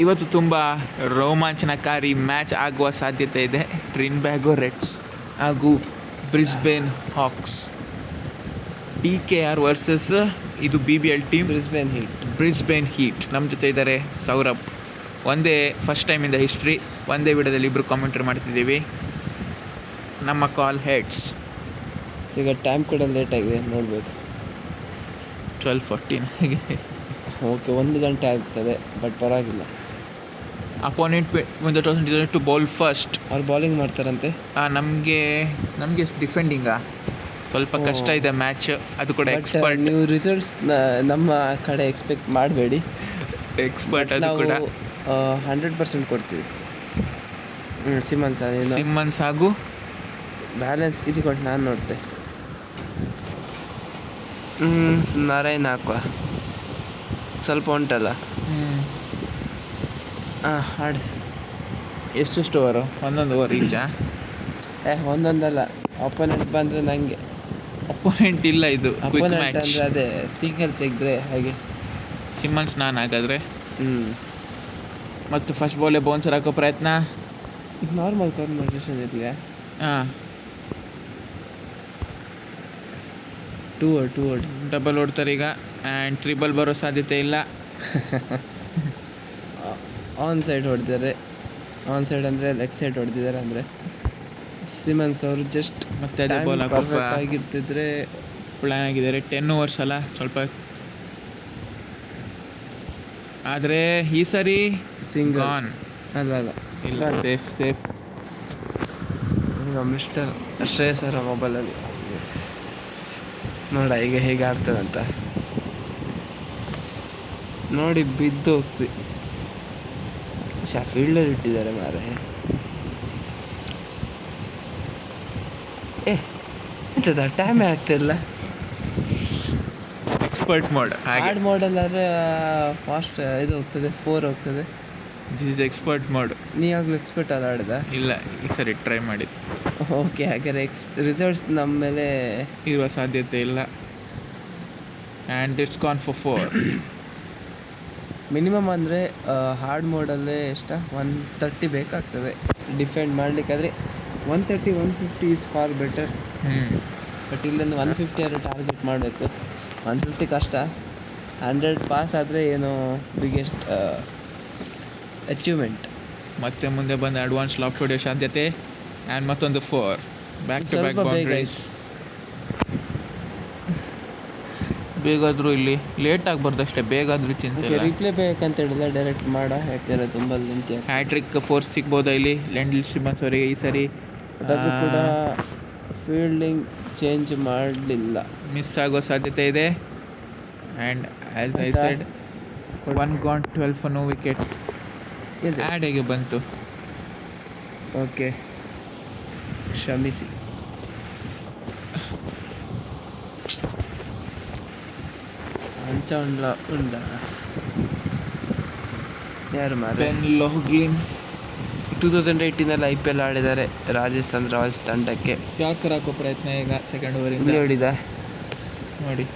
ಇವತ್ತು ತುಂಬ ರೋಮಾಂಚನಕಾರಿ ಮ್ಯಾಚ್ ಆಗುವ ಸಾಧ್ಯತೆ ಇದೆ. ಟ್ರಿನ್ಬ್ಯಾಗೊ ರೆಡ್ಸ್ ಹಾಗೂ ಬ್ರಿಸ್ಬೇನ್ ಹಾಕ್ಸ್. TKR ವರ್ಸಸ್ ಇದು BBL ಟೀಮ್ ಬ್ರಿಸ್ಬೇನ್ ಹೀಟ್. ನಮ್ಮ ಜೊತೆ ಇದ್ದಾರೆ ಸೌರಭ್. ಫಸ್ಟ್ ಟೈಮ್ ಇಂದ ಹಿಸ್ಟ್ರಿ ಒಂದೇ ವಿಡಿಯೋದಲ್ಲಿ ಇಬ್ಬರು ಕಾಮೆಂಟ್ರಿ ಮಾಡ್ತಿದ್ದೀವಿ. ನಮ್ಮ ಕಾಲ್ ಹೆಡ್ಸ್. ಈಗ ಟೈಮ್ ಕೂಡ ಲೇಟ್ ಆಗಿದೆ, ನೋಡ್ಬೋದು 12:14. ಓಕೆ, 1 ಗಂಟೆ ಆಗ್ತದೆ, ಬಟ್ ಪರವಾಗಿಲ್ಲ. Opponent to bowl first. ಅವ್ರು ಬೌಲಿಂಗ್ ಮಾಡ್ತಾರಂತೆ. ನಮಗೆ ಡಿಫೆಂಡಿಂಗಾ ಸ್ವಲ್ಪ ಕಷ್ಟ ಇದೆ ಮ್ಯಾಚ್. ಅದು ಕೂಡ ಎಕ್ಸ್ಪರ್ಟ್. ನೀವು ರಿಸಲ್ಟ್ಸ್ ನಮ್ಮ ಕಡೆ ಎಕ್ಸ್ಪೆಕ್ಟ್ ಮಾಡಬೇಡಿ. ಎಕ್ಸ್ಪರ್ಟ್ ಅದು ನಾವು ಕೂಡ 100% ಕೊಡ್ತೀವಿ. ಸಿಮ್ಮನ್ಸ್ ಹಾಗೂ ಬ್ಯಾಲೆನ್ಸ್ ಇದು ಕೊಟ್ಟು ನಾನು ನೋಡ್ತೆ. ನಾರಾಯಣ ಹಾಕುವ, ಸ್ವಲ್ಪ ಉಂಟಲ್ಲ. ಹಾಡು ಎಷ್ಟೆಷ್ಟು ಓವರು? 1 ಓವರ್ ಈಚಾ? ಒಂದೊಂದಲ್ಲ. ಅಪೋನೆಂಟ್ ಬಂದರೆ ನನಗೆ ಅಪೋನೆಂಟ್ ಇಲ್ಲ, ಇದು ಅಪೋನೆಂಟ್ ಅಂದರೆ ಅದೇ ಸಿಂಗಲ್ ತೆಗೆದ್ರೆ ಹಾಗೆ. ಸಿಮ್ಮನ್ಸ್ ನಾನು ಹಾಗಾದರೆ. ಮತ್ತು ಫಸ್ಟ್ ಬಾಲೇ ಬೌನ್ಸರ್ ಹಾಕೋ ಪ್ರಯತ್ನ. ನಾರ್ಮಲ್ ಕಾನ್ವರ್ಸೇಷನ್ ಇದೆಯಾ? ಹಾಂ, 2 ಓವರ್ ಡಬಲ್ ಓಡ್ತಾರೆ ಈಗ. ಆ್ಯಂಡ್ ಟ್ರಿಬಲ್ ಬರೋ ಸಾಧ್ಯತೆ ಇಲ್ಲ. ಆನ್ ಸೈಡ್ ಹೊಡೆದಿದ್ದಾರೆ. ಆನ್ ಸೈಡ್ ಅಂದರೆ ಲೆಗ್ ಸೈಡ್ ಹೊಡೆದಿದ್ದಾರೆ. ಅಂದರೆ ಸಿಮನ್ಸ್ ಅವರು ಜಸ್ಟ್ ಮತ್ತೆ ಅದೇ ಬಾಲ್ ಪರ್ಫೆಕ್ಟ್ ಆಗಿರ್ತಿದ್ರೆ ಪ್ಲ್ಯಾನ್ ಆಗಿದ್ದಾರೆ. 10 ಓವರ್ಸ್ ಅಲ್ಲ, ಸ್ವಲ್ಪ. ಆದರೆ ಈ ಸರಿ ಸಿಂಗಲ್ ಆನ್ ಅಲ್ಲ ಇಲ್ಲ, ಸೇಫ್. ಈಗ ಮಿಸ್ಟರ್ ಶ್ರೇಯಸ್ ಅವರ ಮೊಬೈಲಲ್ಲಿ ನೋಡ ಈಗ ಹೇಗೆ ಆಡ್ತದಂತ ನೋಡಿ. ಬಿದ್ದು ಹೋಗ್ತಿ. ಫೀಲ್ಡರ್ ಇಟ್ಟಿದ್ದಾರೆ ಮಾರೆ. ಎಂತದ ಟೈಮೇ ಆಗ್ತಿಲ್ಲ. Expert mode. ಹಾರ್ಡ್ ಮಾಡಲ್ಲಾದರೆ ಫಾಸ್ಟ್ ಇದು ಹೋಗ್ತದೆ, 4 ಹೋಗ್ತದೆ. This is expert mode. ನೀವಾಗಲೂ ಎಕ್ಸ್ಪರ್ಟ್ ಅಲ್ಲಿ ಆಡಿದ? ಇಲ್ಲ, ಈ ಸರಿ ಟ್ರೈ ಮಾಡಿದ್ದು. ಓಕೆ, ಹಾಗಾದ್ರೆ ರಿಸಲ್ಟ್ಸ್ ನಮ್ಮ ಮೇಲೆ ಇರುವ ಸಾಧ್ಯತೆ ಇಲ್ಲ. And it's gone for 4. Minimum ಅಂದರೆ ಹಾರ್ಡ್ ಮೋಡಲ್ಲೇ 130 ಬೇಕಾಗ್ತದೆ ಡಿಫೆಂಡ್ ಮಾಡಲಿಕ್ಕಾದರೆ. 130, 150 ಈಸ್ ಫಾರ್ ಬೆಟರ್. ಬಟ್ ಇಲ್ಲೊಂದು 150 ಯಾರು ಟಾರ್ಗೆಟ್ ಮಾಡಬೇಕು. 150 ಕಷ್ಟ. 100 ಪಾಸ್ ಆದರೆ ಏನೋ ಬಿಗ್ಗೆಸ್ಟ್ ಅಚೀವ್ಮೆಂಟ್. ಮತ್ತೆ ಮುಂದೆ ಬಂದು ಅಡ್ವಾನ್ಸ್ ಲಾಫ್ಟ್ ಹೊಡೆಯೋ ಸಾಧ್ಯತೆ. ಆ್ಯಂಡ್ ಮತ್ತೊಂದು 4 ಬ್ಯಾಕ್ ಟು ಬ್ಯಾಕ್ ಬೌಂಡ್ರೀಸ್. ಬೇಗಾದರೂ ಇಲ್ಲಿ ಲೇಟ್ ಆಗಬಾರ್ದು ಅಷ್ಟೇ, ಬೇಗಾದರೂ ಚಿಂತೆ. ರಿಪ್ಲೇ ಬೇಕಂತ ಹೇಳಿಲ್ಲ, ಡೈರೆಕ್ಟ್ ಮಾಡ. ಯಾಕೆಂದರೆ ತುಂಬ ನಿಂತು ಹ್ಯಾಟ್ರಿಕ್ ಫೋರ್ಸ್ ಸಿಗ್ಬೋದಾ ಇಲ್ಲಿ ಲೆಂಡಿಲ್ ಸಿಮನ್ಸ್ ಅವರಿಗೆ ಈ ಸರಿ? ಅದಾದರೂ ಕೂಡ ಫೀಲ್ಡಿಂಗ್ ಚೇಂಜ್ ಮಾಡಲಿಲ್ಲ, ಮಿಸ್ ಆಗೋ ಸಾಧ್ಯತೆ ಇದೆ. And as I said 1 gone, 12 for no wicket. Add ಹೇಗೆ ಬಂತು? ಓಕೆ, ಕ್ಷಮಿಸಿ. ಅಂಚ ಉಂಡ ಯಾರು ಮಾರ? ಬೆನ್ ಲೋಹ್ಗ್ಲಿನ್ 2018 IPL ಆಡಿದ್ದಾರೆ ರಾಜಸ್ಥಾನ್ ರಾಯಲ್ಸ್ ತಂಡಕ್ಕೆ. ಯಾರ್ಕರ್ ಹಾಕೋ ಪ್ರಯತ್ನ ಈಗ ಸೆಕೆಂಡ್ ಓವರಿಂದ ಇಲ್ಲಿ ಹೊಡಿದ ನೋಡಿ.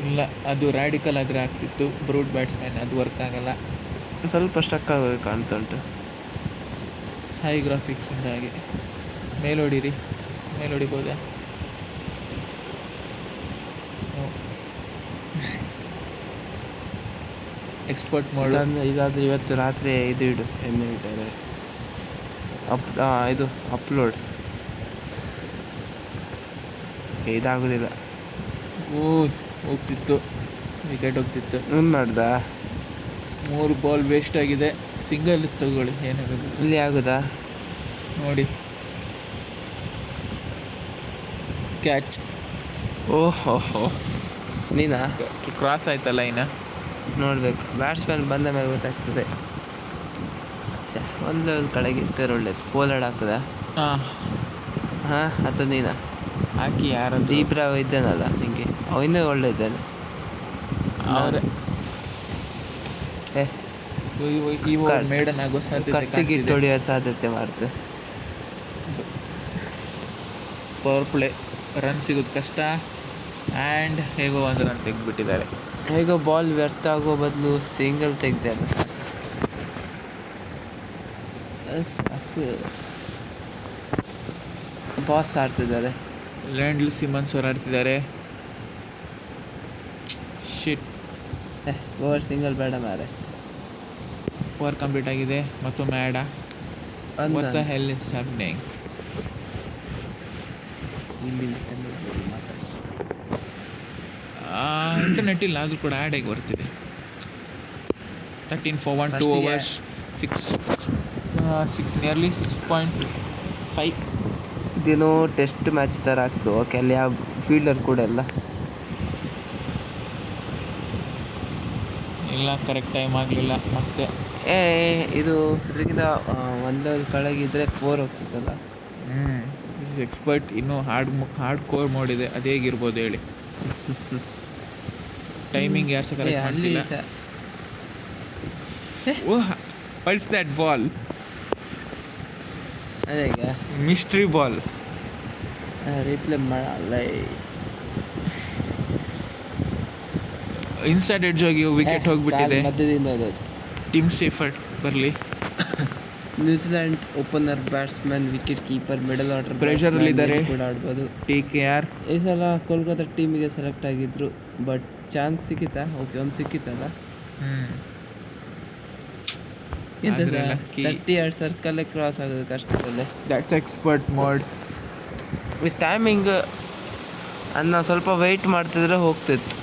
ಇಲ್ಲ, ಅದು ರ್ಯಾಡಿಕಲ್ ಆದರೆ ಆಗ್ತಿತ್ತು. ಬ್ರೂಟ್ ಬ್ಯಾಟ್ಸ್ಮನ್, ಅದು ವರ್ಕ್ ಆಗಲ್ಲ. ಸ್ವಲ್ಪ ಸ್ಟಕ್ ಆಗೋದು ಕಾಣ್ತಾ ಉಂಟು. ಹೈ ಗ್ರಾಫಿಕ್ಸಿಂದ ಹಾಗೆ. ಮೇಲೊಡಿರಿ, ಮೇಲೊಡಿಬೋದಾ? Expert mode. ಇದಾದರೆ ಇವತ್ತು ರಾತ್ರಿ ಇದು ಇಡು, ಏನು ಹೇಳ್ತಾರೆ, ಇದು ಅಪ್ಲೋಡ್. ಇದಾಗೋದಿಲ್ಲ. ಹೋಗ್ತಿತ್ತು, ವಿಕೆಟ್ ಹೋಗ್ತಿತ್ತು. ಏನು ಮಾಡ್ದ? 3 ಬಾಲ್ ವೇಸ್ಟ್ ಆಗಿದೆ. ಸಿಂಗಲ್ ತಗೊಳ್ಳಿ, ಏನಾಗೋದು. ಇಲ್ಲಿ ಆಗೋದಾ ನೋಡಿ, ಕ್ಯಾಚ್. ಓಹೋ, ನೀನಾ? ಕ್ರಾಸ್ ಆಯ್ತಲ್ಲ ಇನ್ನು. ನೋಡಬೇಕು, ಬ್ಯಾಟ್ಸ್ಮನ್ ಬಂದ ಮೇಲೆ ಗೊತ್ತಾಗ್ತದೆ. ಒಂದು ಲೆವೆಲ್ ಕೆಳಗೆ ಇರ್ತಾರೆ ಒಳ್ಳೇದು. ಪೋಲಾಡ್ ಹಾಕುದಾ? ಹಾಂ, ಅಥವಾ ನೀನಾ ಹಾಕಿ? ಯಾರು? ದೀಬ್ರಾ ಇದ್ದಾನಲ್ಲ ನಿಂಗೆ, ಅವನೇ ಒಳ್ಳೆ ಇದ್ದಾನೆ. ಅವರೇ ಮೇಡನ್ ಆಗೋ ಸಾಧ್ಯತೆ, ಕಟ್ಟಿಗಿಟ್ಟು ಹೊಡೆಯೋ ಸಾಧ್ಯತೆ ಮಾಡ್ತೆ. ಪವರ್ ಪ್ಲೇ, ರನ್ ಸಿಗೋದು ಕಷ್ಟ. ಆ್ಯಂಡ್ ಹೇಗೋ 1 ರನ್ ತೆಗೆದುಬಿಟ್ಟಿದ್ದಾರೆ. ಹೇಗೋ ಬಾಲ್ ವ್ಯರ್ಥ ಆಗೋ ಬದಲು ಸಿಂಗಲ್ ತೆಗ್ದೆ ಅಲ್ಲ ಸಾಕು. ಬಾಸ್ ಆಡ್ತಿದ್ದಾರೆ. ಲ್ಯಾಂಡ್ಲ್ ಸಿಮನ್ಸ್ ಅವ್ರು ಆಡ್ತಿದ್ದಾರೆ. ಶಿಟ್, ಓವರ್ ಸಿಂಗಲ್ ಬೇಡ ಮಾರೆ. ಓವರ್ ಕಂಪ್ಲೀಟ್ ಆಗಿದೆ. ಮತ್ತೊಮ್ಮೆ ಆಡ. What the hell is happening? Internet ಇಲ್ಲ ಆದರೂ ಕೂಡ ಆ್ಯಡ್ ಆಗಿ ಬರ್ತಿದೆ. 13 for 1 2 overs 6 nearly 6.5. ಇದೇನೋ ಟೆಸ್ಟ್ ಮ್ಯಾಚ್ ಥರ ಆಗ್ತು. ಓಕೆ, ಅಲ್ಲಿ ಯಾವ ಫೀಲ್ಡರ್ ಕೂಡ ಇಲ್ಲ, ಕರೆಕ್ಟ್ ಟೈಮ್ ಆಗಲಿಲ್ಲ. ಮತ್ತೆ ಇದು ಇದಕ್ಕಿಂತ ಒಂದು ಲೆವೆಲ್ ಕೆಳಗಿದ್ರೆ 4 ಹೋಗ್ತಿತ್ತಲ್ಲ. ಎಕ್ಸ್ಪರ್ಟ್ ಇನ್ನೂ ಹಾರ್ಡ್ ಕೋರ್ ಮೋಡಿದೆ, ಅದು ಹೇಗಿರ್ಬೋದು ಹೇಳಿ. ಟೈಮಿಂಗ್ ಯಾರು ಕರೆಕ್ಟ್ ಮಾಡಲಿಲ್ಲ. ಓಹ್, ವಾಟ್ಸ್ ದಟ್ ಬಾಲ್? ಅದೇ ಈಗ ಮಿಸ್ಟ್ರಿ ಬಾಲ್. ರೀಪ್ಲೇ ಮಾಡಲ್ಲ. ಇನ್ಸೈಡ್ ಎಡ್ಜ್ ಹೋಗಿ ವಿಕೆಟ್ ಹೋಗ್ಬಿಟ್ಟಿದೆ. ಮಧ್ಯದಿಂದ ಟೀಮ್ ಸೇಫರ್ಟ್ ಬರಲಿ. New Zealand opener batsman, wicket keeper, middle order pressure ಅಲ್ಲಿ ಇದ್ದಾರೆ ಕೂಡ ಆಡ್ಬೋದು. TKR ಈ ಸಲ ಕೋಲ್ಕತ್ತಾ ಟೀಮಿಗೆ ಸೆಲೆಕ್ಟ್ ಆಗಿದ್ರು, ಬಟ್ ಚಾನ್ಸ್ ಸಿಕ್ಕಿತಾ? ಓಕೆ, ಒಂದು ಸಿಕ್ಕಿತ್ತಲ್ಲ. 32 ಸರ್ಕಲ್ಲೇ ಕ್ರಾಸ್ ಆಗೋದು ಕಷ್ಟದಲ್ಲೇ. That's expert mode. With timing ಅನ್ನ ಸ್ವಲ್ಪ ವೆಯ್ಟ್ ಮಾಡ್ತಿದ್ರೆ ಹೋಗ್ತಿತ್ತು.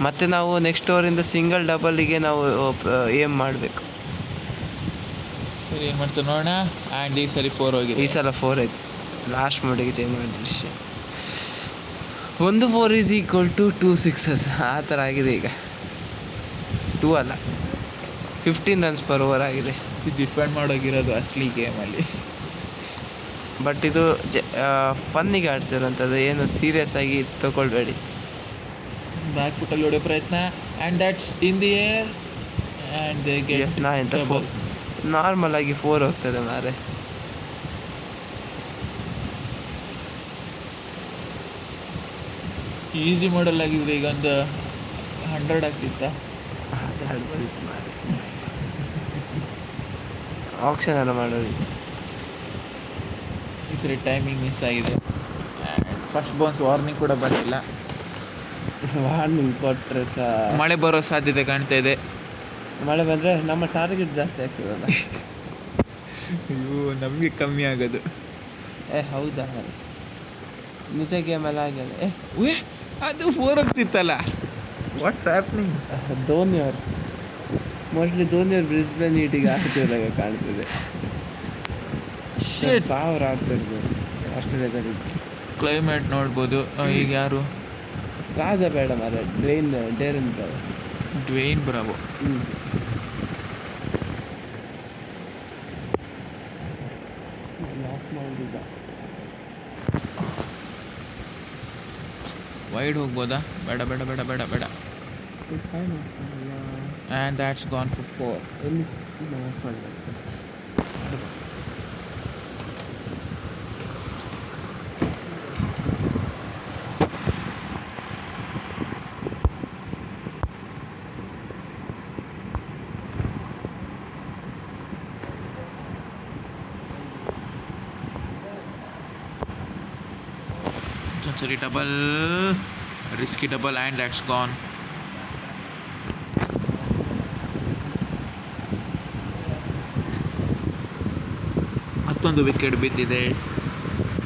ಮತ್ತು ನಾವು ನೆಕ್ಸ್ಟ್ ಓವರಿಂದ ಸಿಂಗಲ್ ಡಬಲಿಗೆ ನಾವು ಏಮ್ ಮಾಡಬೇಕು. ಸರಿ, ಏನು ಮಾಡ್ತೀವಿ ನೋಡೋಣ. ಆ್ಯಂಡ್ ಈ ಸರಿ 4 ಹೋಗಿದೆ. ಈ ಸಲ 4 ಆಯ್ತು. ಲಾಸ್ಟ್ ಮಟ್ಟಿಗೆ ಚೇಂಜ್ ಮಾಡಿದ್ರೆ 1 4 ಈಸ್ ಈಕ್ವಲ್ ಟು 2 6 ಆ ಥರ ಆಗಿದೆ ಈಗ. 2 ಅಲ್ಲ, 15 runs per over ಆಗಿದೆ. ಡಿಫೆಂಡ್ ಮಾಡೋಗಿರೋದು ಅಸಲಿ ಗೇಮಲ್ಲಿ. ಬಟ್ ಇದು ಫನ್ನಿಗೆ ಆಡ್ತಿರೋಂಥದ್ದು, ಏನು ಸೀರಿಯಸ್ ಆಗಿ ತಗೊಳ್ಬೇಡಿ. ಬ್ಯಾಕ್ ಫುಟ್ಟಲ್ಲಿ ಹೊಡೆಯೋ ಪ್ರಯತ್ನ, and that's in the air and they get ಎಂತ 4 ನಾರ್ಮಲ್ ಆಗಿ 4 ಹೋಗ್ತದೆ ಮಾರೆ. ಈಸಿ ಮಾಡಲ್ ಆಗಿದ್ರೆ ಈಗ ಒಂದು 100 ಆಗ್ತಿತ್ತ. ಅದೇ ಆಡ್ಬೋದಿತ್ತು ಮಾರೆ. ಆಪ್ಷನ್ ಎಲ್ಲ ಮಾಡೋದಿತ್ತು. ಈ ಸರಿ ಟೈಮಿಂಗ್ ಮಿಸ್ ಆಗಿದೆ. ಫಸ್ಟ್ ಬೌನ್ಸ್ ವಾರ್ನಿಂಗ್ ಕೂಡ ಬರಲಿಲ್ಲ. ವಾರ್ನಿಂಗ್ ಕೊಟ್ಟರೆ ಸಹ ಮಳೆ ಬರೋ ಸಾಧ್ಯತೆ ಕಾಣ್ತಾ ಇದೆ. ಮಳೆ ಬಂದರೆ ನಮ್ಮ ಟಾರ್ಗೆಟ್ ಜಾಸ್ತಿ ಆಗ್ತದಲ್ಲ. ಅಯ್ಯೋ, ನಮಗೆ ಕಮ್ಮಿ ಆಗೋದು. ಹೌದಾ? ನಿಜ ಗೇಮೆಲ್ಲ ಆಗ್ಯದ. ಅದು 4 ಹೋಗ್ತಿತ್ತಲ್ಲ. What's happening? ಧೋನಿ ಅವರು ಮೋಸ್ಟ್ಲಿ ಬ್ರಿಸ್ಬೇನ್ ಹೀಟಿಗೆ ಆಡ್ತಿದ್ದಾಗ ಕಾಣ್ತಿದೆ. 1000 ಆಡ್ತಿರ್ಬೋದು ಆಸ್ಟ್ರೇಲಿಯಾದಲ್ಲಿ. ಕ್ಲೈಮೇಟ್ ನೋಡ್ಬೋದು. ಈಗ ಯಾರು? ರಾಜ ಬೇಡ ಮಾರೆ, Darren Bravo. Dwayne Bravo. Wide ಹೋಗ್ಬೋದಾ? ಬೇಡ ಬೇಡ ಬೇಡ ಬೇಡ ಬೇಡ. And that's gone for 4. Sorry, double, risky double, and that's gone. ಮತ್ತೊಂದು ವಿಕೆಟ್ ಬಿದ್ದಿದೆ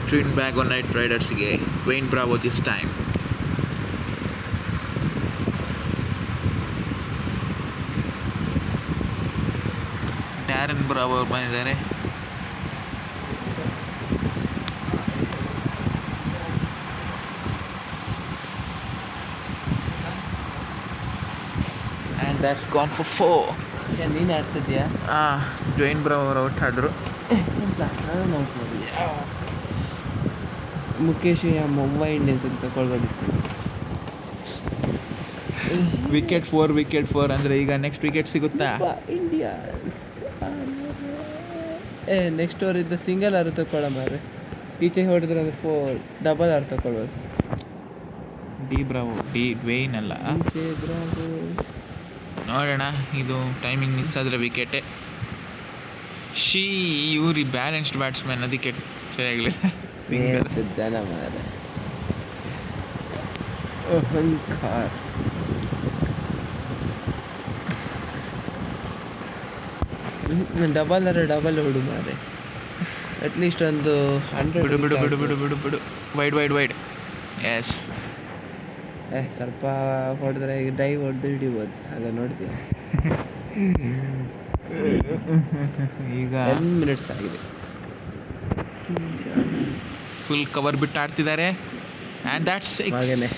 ಟ್ರಿನ್ಬ್ಯಾಗೋ ನೈಟ್ ರೈಡರ್ಸ್ಗೆ. Wayne Bravo this time. Darren Bravo ಅವ್ರು ಬಂದಿದ್ದಾರೆ. That's gone for 4. ನೀನು ಆಡ್ತಿದ್ಯಾ? ಡ್ವೇನ್ ಬ್ರಾವೋ ಅವರು ಔಟ್ ಆದರು. ಮುಖೇಶ್ ಮುಂಬೈ ಇಂಡಿಯನ್ಸ್ ಅಂತ ತಗೊಳ್ಬೋದಿತ್ತು. ವಿಕೆಟ್ 4 ಅಂದರೆ ಈಗ ನೆಕ್ಸ್ಟ್ ವಿಕೆಟ್ ಸಿಗುತ್ತಾ? ಇಂಡಿಯಾ ನೆಕ್ಸ್ಟ್ ಓವರ್ ಇದ್ದ ಸಿಂಗಲ್ ಆರು ತಗೊಳ್ಳೋ ಮಾರೆ. ಈಚೆ ಹೊಡೆದ್ರೆ ಅಂದರೆ 4 ಡಬಲ್ ಆರು ತಗೊಳ್ಬೋದು. ಡಿ ವೇಯ್ನ್ ಅಲ್ಲ. ನೋಡೋಣ, ಇದು ಟೈಮಿಂಗ್ ಮಿಸ್ ಆದರೆ ವಿಕೆಟೇ. ಇವ್ರಿ ಬ್ಯಾಲೆನ್ಸ್ಡ್ ಬ್ಯಾಟ್ಸ್ಮನ್, ಅದಕ್ಕೆ ಸರಿಯಾಗಲಿಲ್ಲ. ಜನ ಮಾರ ಅಹಂಕಾರ. ಡಬಲ್ ಹೊಡು ಮಾರೆ, ಅಟ್ಲೀಸ್ಟ್ ಒಂದು 100. ಬಿಡು ವೈಡ್ ಎಸ್. ಸ್ವಲ್ಪ ಹೊಡೆದ್ರೆ ಈಗ ಡೈವ್ ಹೊಡೆದು ಹಿಡಿಬೋದು, ಆಗ ನೋಡ್ತೀವಿ. ಈಗ 10 ಮಿನಿಟ್ಸ್ ಆಗಿದೆ. ಫುಲ್ ಕವರ್ ಬಿಟ್ಟು ಆಡ್ತಿದ್ದಾರೆ. ಆ್ಯಂಡ್ ದ್ಯಾಟ್ಸ್ ಹಾಗೇನೆ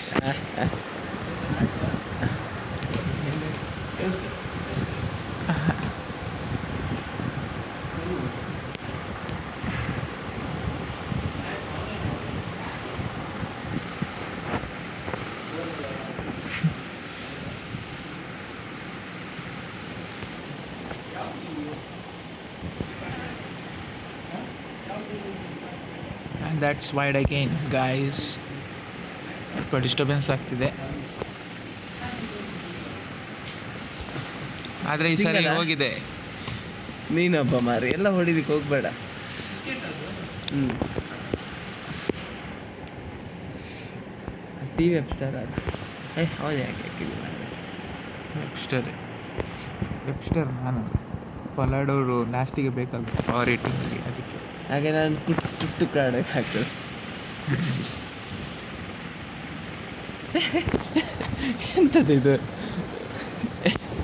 ದ್ಯಾಟ್ಸ್ ವೈಡ್ ಅಗೇನ್ ಗೈಸ್. ಸ್ವಲ್ಪ ಡಿಸ್ಟರ್ಬೆನ್ಸ್ ಆಗ್ತಿದೆ, ಆದರೆ ಈ ಸರಿ ಹೋಗಿದೆ. ನೀನೊಬ್ಬ ಮಾರಿ ಎಲ್ಲ ಹೊಡಿದಕ್ಕೆ ಹೋಗ್ಬೇಡ. ವೆಬ್ಸ್ಟರ್ ಅದು ಅವನು ಯಾಕೆ ವೆಬ್ಸ್ಟರ್ ನಾನು ಪಲಾಡೋರು ಲಾಸ್ಟಿಗೆ ಬೇಕಾಗುತ್ತೆ ಪವರ್ ರೇಟಿಂಗಲ್ಲಿ, ಅದಕ್ಕೆ ಹಾಗೆ ನಾನು ಕುಟ್ಟು ಕಾಡಬೇಕಾಗ್ತದೆ. ಎಂಥದ್ದು ಇದು?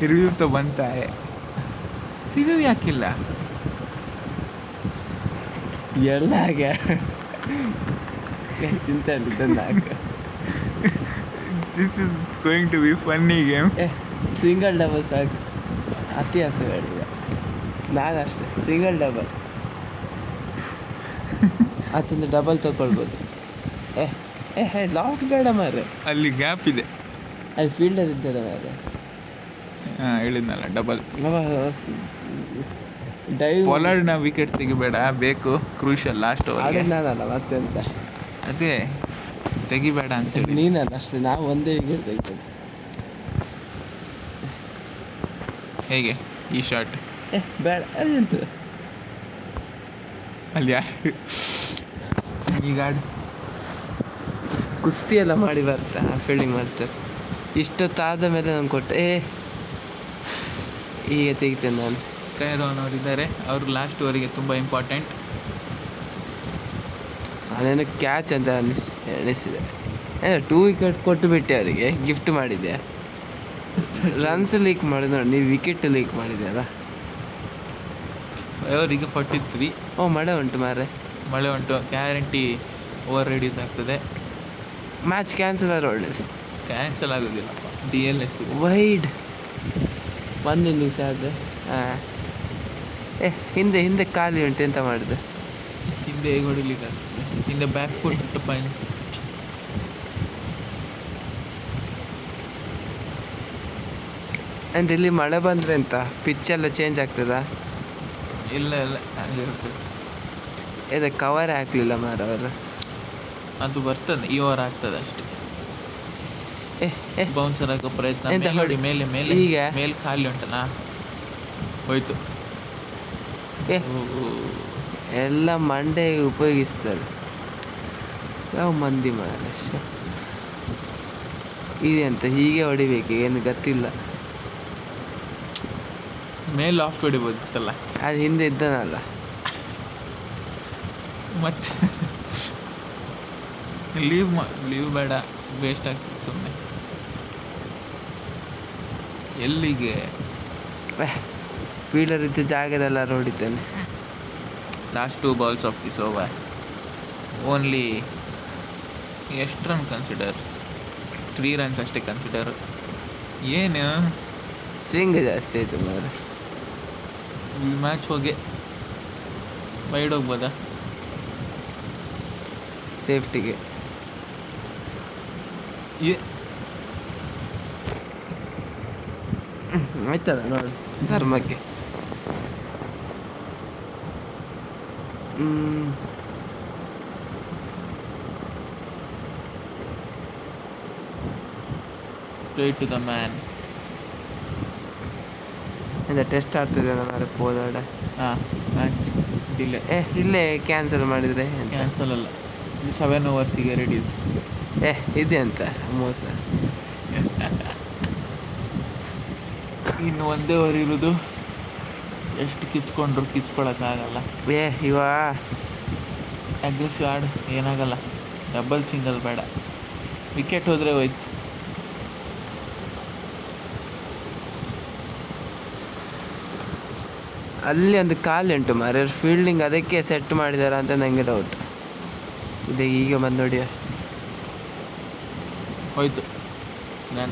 ರಿವ್ಯೂ ಬಂತ? ರಿವ್ಯೂ ಯಾಕಿಲ್ಲ? ಎಲ್ಲ ಹಾಗೆ ಚಿಂತೆ ಅಲ್ಲಿದ್ದಂದು ಹಾಕ. This is going to be funny game. Single double ಸಾಕು, ಅತಿ ಆಸೆ ಬೇಡ. ನಾನು ಅಷ್ಟೇ, ಸಿಂಗಲ್ ಡಬಲ್. ಆಚಿಂದ ಡಬಲ್ ತೊಗೊಳ್ಬೋದು. ಲಾಕ್ ಬೇಡ ಮಾರೆ, ಅಲ್ಲಿ ಗ್ಯಾಪ್ ಇದೆ, ಅಲ್ಲಿ ಫೀಲ್ಡರ್ ಇದ್ದಾರೆ ಮಾರೆ. ಹೇಳಿದ್ನಲ್ಲ ಡಬಲ್. ಡೈವ್ ಬಾಲರ್ನ ವಿಕೆಟ್ ತೆಗಿಬೇಡ, ಬೇಕು ಕ್ರೂಷಲ್ ಲಾಸ್ಟ್ ಓವರ್ಗೆ. ನಾನಲ್ಲ ಮತ್ತೆ ಅಂತ, ಅದೇ ತೆಗಿಬೇಡ ಅಂತೇಳಿ. ನೀನಲ್ಲ ಅಷ್ಟೇ, ನಾವು ಒಂದೇ ವಿಕೆಟ್ ತೆಗಿತೇವೆ. ಹೇಗೆ ಈ ಶಾಟ್? ಬೇಡ ಅದಂತ ಅಲ್ಲಿ ಈಗ ಕುಸ್ತಿ ಎಲ್ಲ ಮಾಡಿ ಬರ್ತಾ ಫೀಲ್ಡಿಂಗ್ ಮಾಡ್ತಾರೆ. ಇಷ್ಟೊತ್ತಾದ ಮೇಲೆ ನಾನು ಕೊಟ್ಟೆ, ಈಗ ತೆಗಿತೇನೆ ನಾನು. ಕೈರೋನ್ ಅವರಿದ್ದಾರೆ, ಅವರು ಲಾಸ್ಟ್ ಓವರಿಗೆ ತುಂಬ ಇಂಪಾರ್ಟೆಂಟ್. ಅದೇನು ಕ್ಯಾಚ್ ಅಂತ ಎಣಿಸಿದೆ. 2 ವಿಕೆಟ್ ಕೊಟ್ಟು ಬಿಟ್ಟೆ ಅವರಿಗೆ, ಗಿಫ್ಟ್ ಮಾಡಿದ್ದೆ. ರನ್ಸ್ ಲೀಕ್ ಮಾಡಿದೆ ನೋಡಿ, ನೀವು ವಿಕೆಟ್ ಲೀಕ್ ಮಾಡಿದ್ಯಲ್ಲ. ಅವರಿಗೆ 43. ಮಳೆ ಉಂಟು ಮಾರೆ, ಮಳೆ ಉಂಟು, ಗ್ಯಾರಂಟಿ ಓವರ್ ರೆಡ್ಯೂಸ್ ಆಗ್ತದೆ. ಮ್ಯಾಚ್ ಕ್ಯಾನ್ಸಲ್ ಆದ್ರೆ ಒಳ್ಳೇದು. ಕ್ಯಾನ್ಸಲ್ ಆಗೋದಿಲ್ಲಪ್ಪ, DLS ವೈಡ್ 1 ಇನ್ನಿಂಗ್ಸ್ ಆದರೆ. ಹಿಂದೆ ಖಾಲಿ ಉಂಟು, ಎಂತ ಮಾಡಿದೆ? ಹಿಂದೆ ಹೇಗೆ ಹೊಡಿಲಿಕ್ಕೆ ಆಗ್ತದೆ? ಹಿಂದೆ ಬ್ಯಾಕ್ ಫುಟ್ ಪಾಯಿಂಟ್. ಅಂದರೆ ಇಲ್ಲಿ ಮಳೆ ಬಂದರೆ ಎಂತ ಪಿಚ್ಚೆಲ್ಲ ಚೇಂಜ್ ಆಗ್ತದಾ? ಇಲ್ಲ ಹಾಗೆ ಇರ್ತದೆ. ಇದು ಕವರ್ ಹಾಕಲಿಲ್ಲ ಮಾರ ಅವರು. ಅದು ಬರ್ತದೆ, ಈ ಓವರ್ ಆಗ್ತದೆ ಅಷ್ಟೇ. ಬೌನ್ಸರ್ ಹಾಕೋ ಪ್ರಯತ್ನ, ಮೇಲೆ ಈಗ ಮೇಲೆ ಖಾಲಿ ಉಂಟಲ್ಲ, ಹೋಯ್ತು. ಎಲ್ಲ ಮಂಡೆ ಉಪಯೋಗಿಸ್ತಾರೆ ಯಾವ ಮಂದಿ ಮಹಾರಾಷ್ಟ್ರ. ಇದೆಂತ ಹೀಗೆ ಹೊಡಿಬೇಕು, ಏನು ಗೊತ್ತಿಲ್ಲ. ಮೇಲೆ ಆಫ್ ಹೊಡಿಬೋದಿತ್ತಲ್ಲ, ಅದು ಹಿಂದೆ ಇದ್ದಾನಲ್ಲ. ಮತ್ತೆ ಲೀವ್ ಬೇಡ, ವೇಸ್ಟ್ ಆಗ್ತದೆ ಸುಮ್ಮನೆ. ಎಲ್ಲಿಗೆ ಫೀಲ್ಡರ್ ಇದ್ದ ಜಾಗದೆಲ್ಲ ಹೊಡಿತಾನೆ. Last 2 balls of this over only ಎಷ್ಟು ರನ್ ಕನ್ಸಿಡರ್? 3 runs ಅಷ್ಟೇ ಕನ್ಸಿಡರ್. ಏನು ಸ್ವಿಂಗ್ ಜಾಸ್ತಿ ಆಯಿತು ಮಾರ. ಈ ಮ್ಯಾಚ್ ಹೋಗಿ ವೈಡ್ ಹೋಗ್ಬೋದಾ ಸೇಫ್ಟಿಗೆ? ಆಯ್ತಲ್ಲ ನೋಡಿ, ಧರ್ಮಕ್ಕೆ. Straight to the man. ಇಂದ ಟೆಸ್ಟ್ ಆಗ್ತಿದೆ ಮಾರೆ ಪೋಲಾಡ. ಹಾಂ, ಮ್ಯಾಚ್ ಡಿಲೇ. ಇಲ್ಲೇ ಕ್ಯಾನ್ಸಲ್ ಮಾಡಿದರೆ ಕ್ಯಾನ್ಸಲ್ ಅಲ್ಲ, 7 ಓವರ್ಸಿಗೆ ರೆಡ್ಯೂಸ್. ಇದೆ ಅಂತ ಮೋಸ. ಇನ್ನು ಒಂದೇ ಓವರ್ ಇರೋದು. ಎಷ್ಟು ಕಿತ್ಕೊಂಡ್ರು ಕಿತ್ಕೊಳಕ್ಕಾಗಲ್ಲ. ಇವ ಅಗ್ರೆಸಿವ್ ಆಡು, ಏನಾಗಲ್ಲ. ಡಬಲ್ ಸಿಂಗಲ್ ಬೇಡ, ವಿಕೆಟ್ ಹೋದರೆ ಹೋಯ್ತು. ಅಲ್ಲಿ ಒಂದು ಕಾಲುಂಟು ಮಾರೆ, ಫೀಲ್ಡಿಂಗ್ ಅದಕ್ಕೆ ಸೆಟ್ ಮಾಡಿದಾರ ಅಂತ ನನಗೆ ಡೌಟ್ ಇದೆ. ಈಗ ಬಂದು ನೋಡಿ ಹೋಯ್ತು.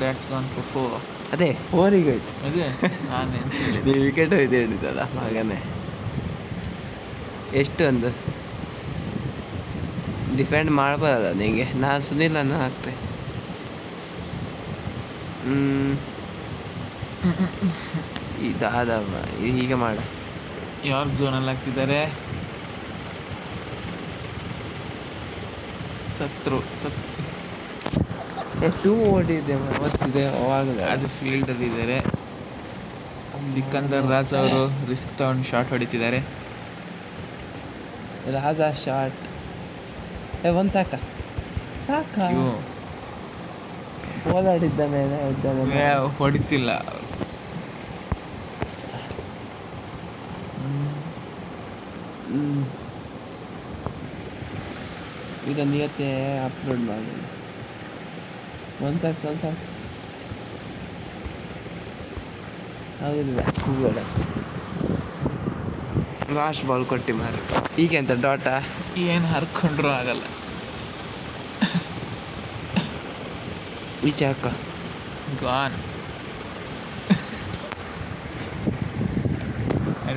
That's gone for 4. ಅದೇ ಓವರಿಗೆ ಹೋಯ್ತು. ಅದೇ ನಾನು ನೀವು ವಿಕೆಟ್ ಹೋಯ್ತು ಹೇಳಿದ್ದಲ್ಲ ಹಾಗೇ. ಎಷ್ಟು ಒಂದು ಡಿಫೆಂಡ್ ಮಾಡ್ಬೋದಲ್ಲ ನಿಮಗೆ. ನಾನು ಸುನಿಲನ್ನು ಹಾಕ್ತೆ. ಇದಾದಮ್ಮ ಈಗ ಮಾಡ. ಯಾರು ಝೋನಲ್ಲಿ ಆಗ್ತಿದ್ದಾರೆ? ಸತ್ರು 2 ಓಡಿದೆ ಓದ್ತಿದೆ ಅವಾಗ. ಅದು ಫೀಲ್ಡಲ್ಲಿ ಇದ್ದಾರೆ. ಸಿಕಂದರ್ ರಾಜ್ ಅವರು ರಿಸ್ಕ್ ತಗೊಂಡು ಶಾಟ್ ಹೊಡಿತಿದ್ದಾರೆ. ರಾಜ ಶಾಟ್ ಒಂದು ಸಾಕ ಓಲಾಡಿದ್ದ ಮೇಲೆ ಹೊಡಿತಿಲ್ಲ. ಈಗ ನಿಯತ್ತೆ ಅಪ್ಲೋಡ್ ಮಾಡಿ ಒಂದು ಸಾಕು ಆಗುದಿಲ್ಲ. ಹೂಬೇಡ, ಲಾಸ್ಟ್ ಬಾಲ್ ಕೊಟ್ಟು ಮಾರ. ಈಗ ಎಂತ ಡಾಟ ಏನು ಹರ್ಕೊಂಡ್ರೂ ಆಗಲ್ಲ. ಈಚೆ ಹಾಕ gone.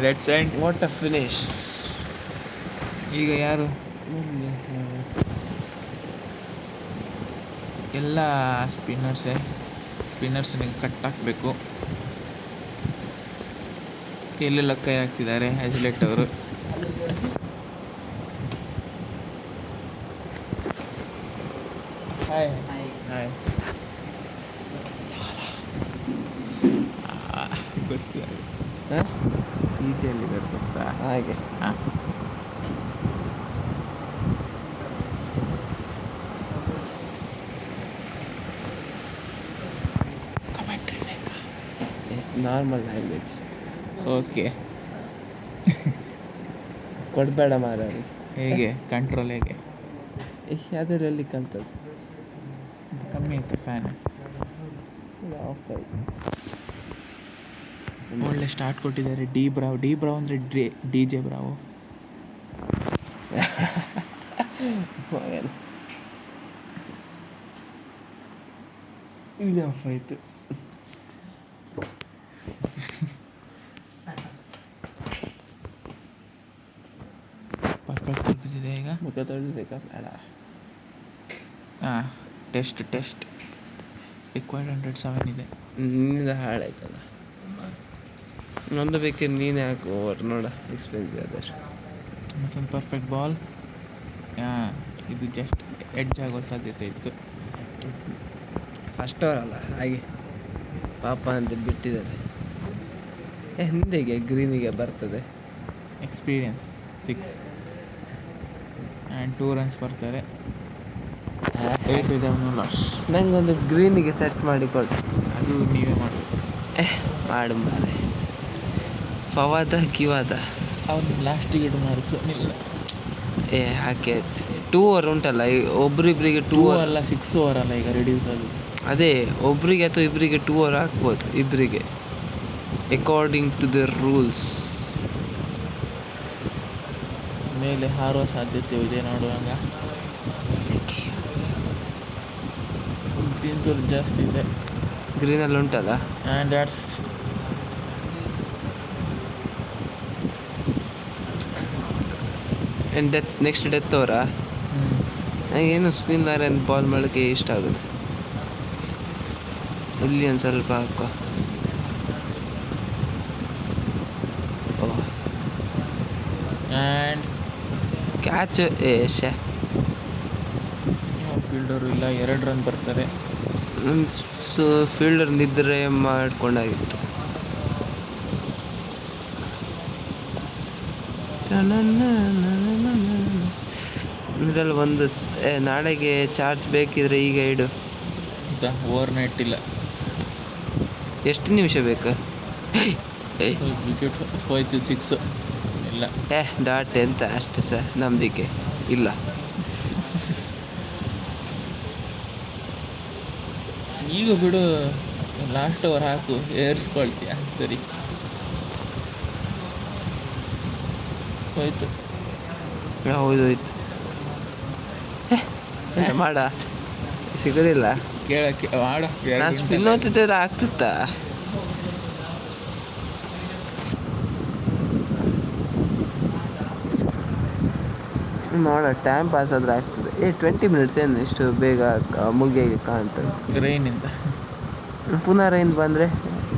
Let's end. What a finish. ಈಗ ಯಾರು ಎಲ್ಲ ಸ್ಪಿನ್ನರ್ಸ್ನಿಗೆ ಕಟ್ ಹಾಕಬೇಕು. ಎಲ್ಲೆಲ್ಲ ಕೈ ಹಾಕ್ತಿದ್ದಾರೆ ಹ್ಯಾಜ್ಲೆಟ್ ಅವರು. ಹಾಯ್ ಗೊತ್ತು, ಈಚೆಯಲ್ಲಿ ಗೊತ್ತಾ ಹಾಗೆ. ಹಾಂ, ನಾರ್ಮಲ್ ಲ್ಯಾಂಗ್ವೇಜ್ ಓಕೆ. ಕೊಡಬೇಡ ಮಾರ. ಹೇಗೆ ಕಂಟ್ರೋಲ್ ಹೇಗೆ? ಅದರಲ್ಲಿ ಕಲ್ತದ್ದು ಕಮ್ಮಿ ಆಯ್ತು ಫ್ಯಾನ್. ಆಫ್ ಆಯ್ತು. ಒಳ್ಳೆ ಸ್ಟಾರ್ಟ್ ಕೊಟ್ಟಿದ್ದಾರೆ. ಡಿ ಬ್ರಾವ್ ಅಂದರೆ DJ ಬ್ರಾವೋ. ಇದು ಆಫ್ ಆಯಿತು. ಪರ್ಫೆಕ್ಟ್ ಬಿದ್ದಿದೆ. ಈಗ ಮುಖ ತೊಳಿಬೇಕಾ ಬೇಡ? ಹಾಂ, ಟೆಸ್ಟ್ ರಿಕ್ವೈರ್ಡ್ 107 ಇದೆ. ನಿನ್ನಿಂದ ಹಾಳಾಯ್ತಲ್ಲ. ಒಂದು ಬೇಕಿದ್ರೆ ನೀನೇ ಹಾಕು ಓವರ್ ನೋಡ, ಎಕ್ಸ್ಪೆನ್ಸಿವ್ ಆದಷ್ಟು. ಮತ್ತೊಂದು ಪರ್ಫೆಕ್ಟ್ ಬಾಲ್. ಹಾಂ, ಇದು ಜಸ್ಟ್ ಎಡ್ಜ್ ಆಗೋ ಸಾಧ್ಯತೆ ಇತ್ತು. ಫಸ್ಟ್ ಓವರ್ ಅಲ್ಲ, ಹಾಗೆ ಪಾಪ ಅಂತ ಬಿಟ್ಟಿದ್ದಾರೆ. ಹಿಂದೆಗೆ ಗ್ರೀನಿಗೆ ಬರ್ತದೆ. ಎಕ್ಸ್ಪೀರಿಯನ್ಸ್ 6 ಆ್ಯಂಡ್ 2 ರನ್ಸ್ ಬರ್ತಾರೆ. 8 ವಿದೌಟ್ ಲಾಸ್. ನಂಗೊಂದು ಗ್ರೀನಿಗೆ ಸೆಟ್ ಮಾಡಿ ಕೊಡು. ಅದು ನೀವೇ ಮಾಡಬೇಕು. ಮಾಡು ಮಾರೆ. ಫವಾದ ಕಿವಾದ ಅವ್ನು ಲಾಸ್ಟಿಗೆ ಮಾರಿಸು ನಿಲ್ಲ. ಹಾಕಿ 2 ಓವರ್ ಉಂಟಲ್ಲ, ಒಬ್ರಿಬ್ರಿಗೆ 2 ಓವರ್ ಅಲ್ಲ, 6 ಓವರ್ ಅಲ್ಲ ಈಗ ರೆಡ್ಯೂಸ್ ಆಗಿದೆ. ಅದೇ ಒಬ್ರಿಗೆ ಅಥವಾ ಇಬ್ಬರಿಗೆ 2 ಓವರ್ ಹಾಕ್ಬೋದು, ಇಬ್ಬರಿಗೆ ಅಕಾರ್ಡಿಂಗ್ ಟು ದ ರೂಲ್ಸ್. ಮೇಲೆ ಹಾರುವ ಸಾಧ್ಯತೆ ಇದೆ ನೋಡುವಾಗ. ತಿನ್ಸೋರು ಜಾಸ್ತಿ ಇದೆ. ಗ್ರೀನಲ್ಲಿ ಉಂಟಲ್ಲ. ಆ್ಯಂಡ್ ದ್ಯಾಟ್ಸ್ ನೆಕ್ಸ್ಟ್ ಡೆತ್ ಅವರಾ? ಏನು ಸುನಿಲ್ ನಾರಾಯಣ್ ಬಾಲ್ ಮಾಡೋಕ್ಕೆ ಇಷ್ಟ ಆಗುತ್ತೆ. ಇಲ್ಲಿ ಒಂದು ಸ್ವಲ್ಪ ಹಾಕೋ. And catch. ಯಾವ ಫೀಲ್ಡರು ಇಲ್ಲ, 2 ರನ್ ಬರ್ತಾರೆ. ಫೀಲ್ಡರ್ ನಿದ್ರೆ ಮಾಡ್ಕೊಂಡಾಗಿತ್ತು. ಇದರಲ್ಲಿ ಒಂದು ನಾಳೆಗೆ ಚಾರ್ಜ್ ಬೇಕಿದ್ರೆ ಈಗ ಇಡು. ಓವರ್ ನೈಟ್ ಇಲ್ಲ. ಎಷ್ಟು ನಿಮಿಷ ಬೇಕು? ವಿಕೆಟ್ ಹೋಯ್ತು 6 ಇಲ್ಲ. ಡಾಟ್ ಎಂತ ಅಷ್ಟೇ ಸರ್, ನಂಬಿಕೆ ಇಲ್ಲ. ಈಗ ಬಿಡು, ಲಾಸ್ಟ್ ಓವರ್ ಹಾಕು, ಏರ್ಸ್ಕೊಳ್ತೀಯ. ಸರಿ ಹೋಯ್ತು. ಹೌದು ಹೋಯ್ತು. ಮಾಡ ಸಿಗೋದಿಲ್ಲ. ಕೇಳಕ್ಕೆ ಮಾಡ. ನಾನು ಸ್ಪಿನ್ ಓದ್ತಿದ್ದರೆ ಆಗ್ತಿತ್ತಾ? ನೋಡ ಟೈಮ್ ಪಾಸ್ ಆದ್ರೆ ಆಗ್ತದೆ. 20 ಮಿನಿಟ್ಸ್ ಏನು ಇಷ್ಟು ಬೇಗ ಮುಗಿಯಾಗಿ ಕಾಣ್ತದೆ. ರೈನಿಂದ ಪುನಃ ರೈನ್ ಬಂದರೆ